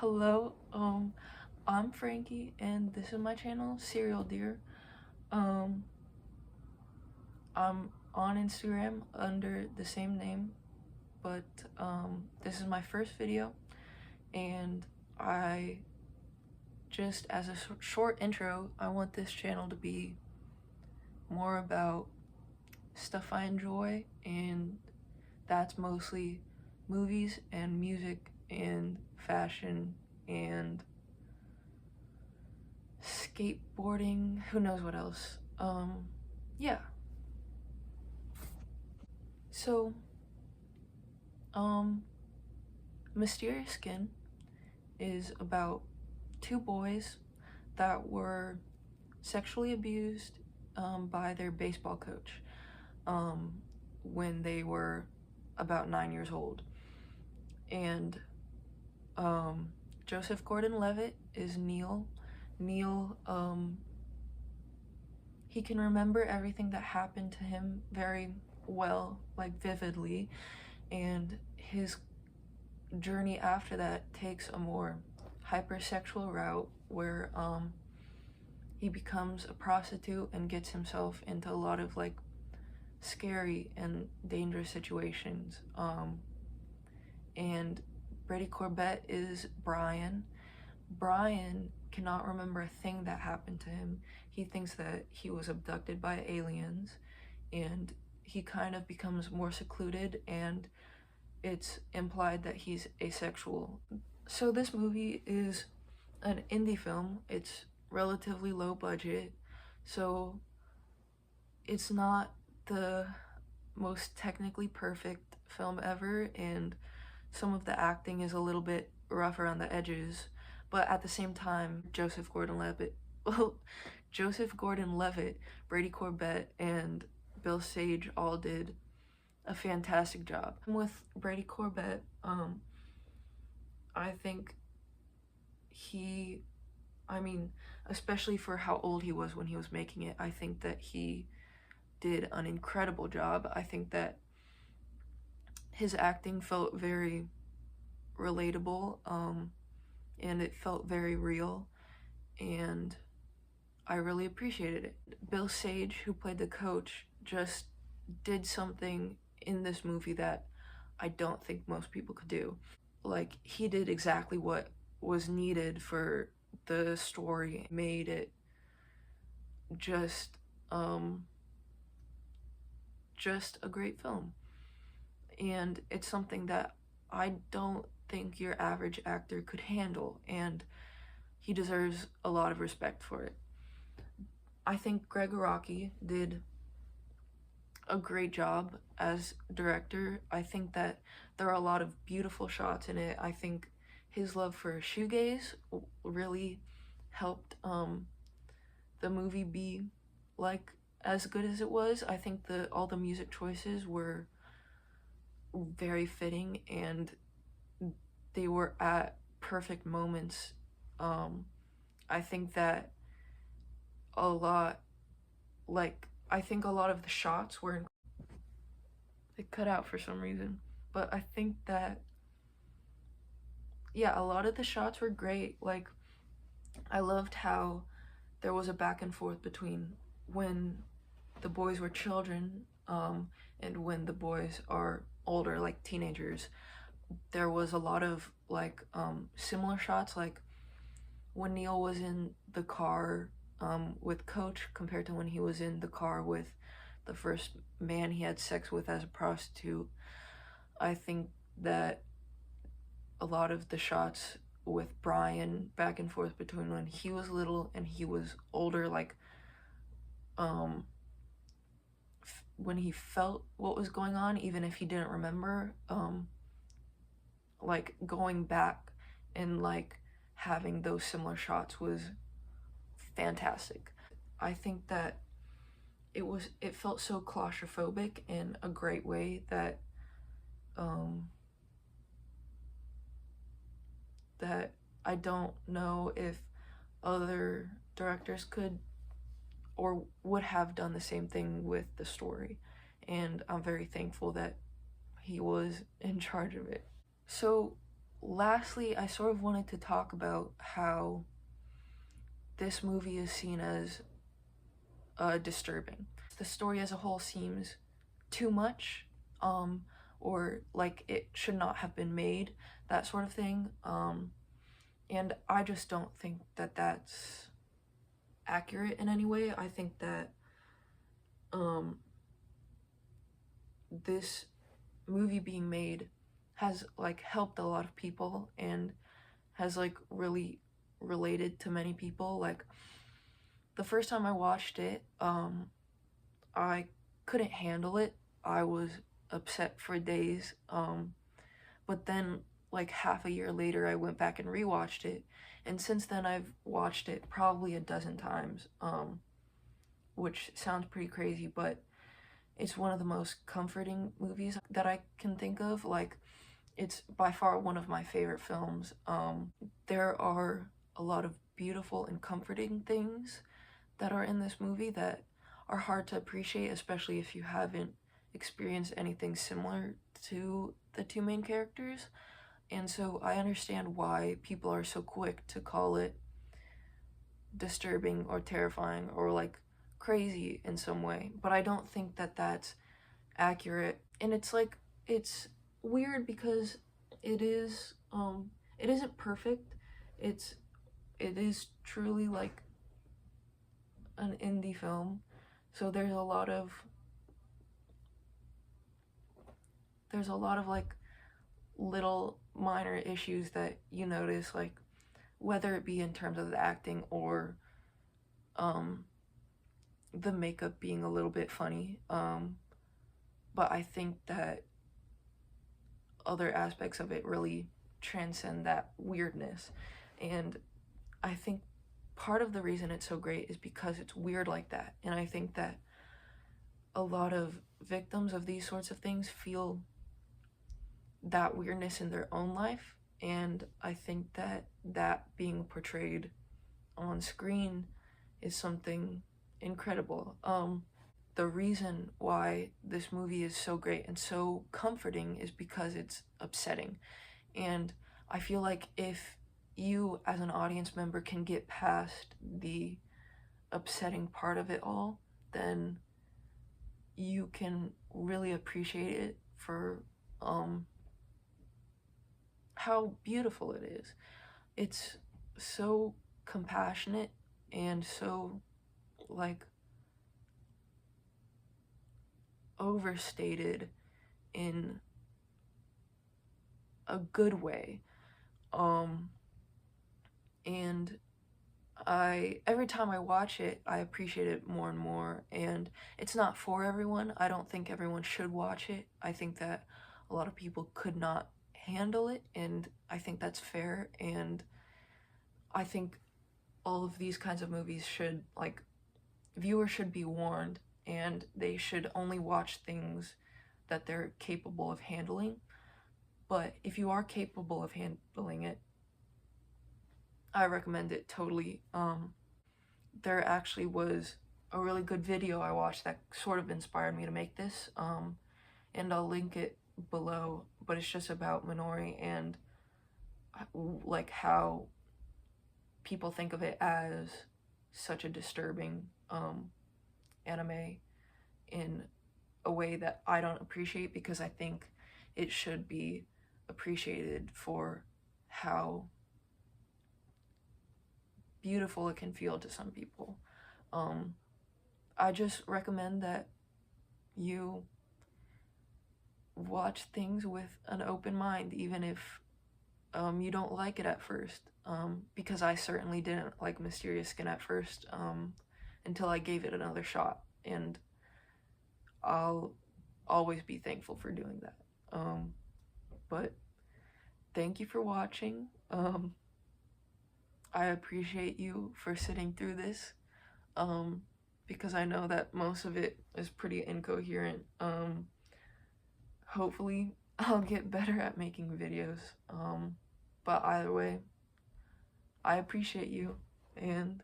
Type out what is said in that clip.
Hello, I'm Frankie, and this is my channel, Serial Deer. Um, I'm on Instagram under the same name, but this is my first video, and I just, as a short intro, I want this channel to be more about stuff I enjoy, and that's mostly movies and music and fashion and skateboarding, who knows what else. Yeah. So, um, Mysterious Skin is about two boys that were sexually abused by their baseball coach um, when they were about 9 years old. And Joseph Gordon-Levitt is Neil. Neil, he can remember everything that happened to him very well, like vividly, and his journey after that takes a more hypersexual route where he becomes a prostitute and gets himself into a lot of like scary and dangerous situations. And Brady Corbett is Brian. Brian cannot remember a thing that happened to him. He thinks that he was abducted by aliens, and he kind of becomes more secluded, and it's implied that he's asexual. So this movie is an indie film. It's relatively low budget, so it's not the most technically perfect film ever, and some of the acting is a little bit rough around the edges, but at the same time, Joseph Gordon-Levitt, Brady Corbett, and Bill Sage all did a fantastic job. With Brady Corbett, I think especially for how old he was when he was making it, I think that he did an incredible job. I think that his acting felt very relatable, and it felt very real, and I really appreciated it. Bill Sage, who played the coach, just did something in this movie that I don't think most people could do. Like, he did exactly what was needed for the story, made it just a great film. And it's something that I don't think your average actor could handle, and he deserves a lot of respect for it. I think Gregg Araki did a great job as director. I think that there are a lot of beautiful shots in it. I think his love for shoegaze really helped the movie be like as good as it was. I think all the music choices were very fitting, and they were at perfect moments. I think that a lot of the shots were they cut out for some reason, but I think that a lot of the shots were great. Like, I loved how there was a back and forth between when the boys were children and when the boys are older, like teenagers. There was a lot of like similar shots, like when Neil was in the car with Coach compared to when he was in the car with the first man he had sex with as a prostitute. I think that a lot of the shots with Brian back and forth between when he was little and he was older, like when he felt what was going on, even if he didn't remember, like going back and like having those similar shots was fantastic. I think that it felt so claustrophobic in a great way that that I don't know if other directors could or would have done the same thing with the story, and I'm very thankful that he was in charge of it. So lastly, I sort of wanted to talk about how this movie is seen as disturbing. The story as a whole seems too much, or like it should not have been made, that sort of thing. And I just don't think that that's accurate in any way. I think that this movie being made has like helped a lot of people and has like really related to many people. Like the first time I watched it, I couldn't handle it. I was upset for days. But then like half a year later I went back and rewatched it, and since then I've watched it probably a dozen times, which sounds pretty crazy, but it's one of the most comforting movies that I can think of. Like, it's by far one of my favorite films. There are a lot of beautiful and comforting things that are in this movie that are hard to appreciate, especially if you haven't experienced anything similar to the two main characters. And so I understand why people are so quick to call it disturbing or terrifying or like crazy in some way, but I don't think that that's accurate. And it's like, it's weird because it isn't perfect. It is truly like an indie film, so there's a lot of like little minor issues that you notice, like whether it be in terms of the acting or the makeup being a little bit funny, but I think that other aspects of it really transcend that weirdness. And I think part of the reason it's so great is because it's weird like that, and I think that a lot of victims of these sorts of things feel that weirdness in their own life, and I think that that being portrayed on screen is something incredible. The reason why this movie is so great and so comforting is because it's upsetting, and I feel like if you as an audience member can get past the upsetting part of it all, then you can really appreciate it for how beautiful it is. It's so compassionate and so like overstated in a good way. And every time I watch it, I appreciate it more and more. And it's not for everyone. I don't think everyone should watch it. I think that a lot of people could not handle it, and I think that's fair. And I think all of these kinds of movies should, like, viewers should be warned, and they should only watch things that they're capable of handling. But if you are capable of handling it, I recommend it totally. There actually was a really good video I watched that sort of inspired me to make this, and I'll link it below, but it's just about Minori and like how people think of it as such a disturbing anime in a way that I don't appreciate, because I think it should be appreciated for how beautiful it can feel to some people. I just recommend that you watch things with an open mind, even if you don't like it at first, because I certainly didn't like Mysterious Skin at first, until I gave it another shot, and I'll always be thankful for doing that. But thank you for watching. I appreciate you for sitting through this, because I know that most of it is pretty incoherent. Hopefully I'll get better at making videos, but either way, I appreciate you, and